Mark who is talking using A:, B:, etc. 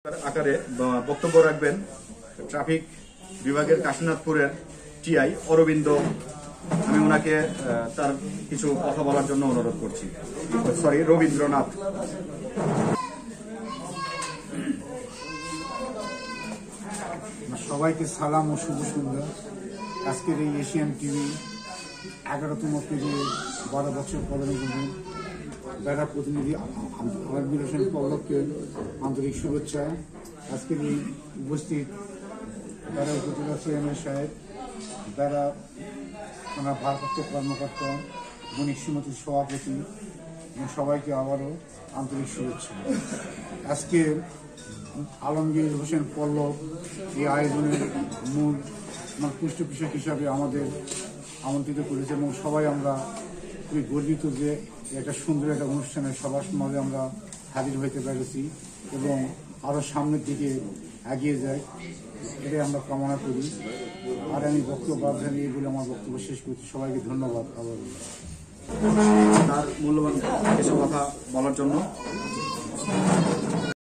A: আকারে বক্তব্য রাখবেন ট্রাফিক বিভাগের কাশীনাথপুরের টিআই অরবিন্দ। আমি ওনাকে তার কিছু কথা বলার জন্য অনুরোধ করছি। রবীন্দ্রনাথ।
B: সবাইকে সালাম ও শুভ সন্ধ্যা। আজকের এই এশিয়ান টিভি 11তম পেজে 12 বছর পদার্পণ বেড়া প্রতিনিধি আলমগীর হোসেন পল্লবকে আন্তরিক শুভেচ্ছা। আজকের এই উপস্থিত বেড়া উপজেলা চেয়ারম্যান সাহেব, বেড়া থানা ভারপ্রাপ্ত কর্মকর্তা, বণিক সমিতির সভাপতি এবং সবাইকে আবারও আন্তরিক শুভেচ্ছা। আজকে আলমগীর হোসেন পল্লব এই আয়োজনের মূল পৃষ্ঠপোষক হিসাবে আমাদের আমন্ত্রিত করেছে এবং সবাই আমরা খুবই গর্বিত যে একটা সুন্দর একটা অনুষ্ঠানে সবার সমাজে আমরা হাজির হইতে পেরেছি এবং আরও সামনের দিকে এগিয়ে যায়, এটাই আমরা কামনা করি। আর আমি বক্তব্য জানিয়ে বলে আমার বক্তব্য শেষ করছি। সবাইকে ধন্যবাদ আবার
A: তার মূল্যবান কিছু কথা বলার জন্য।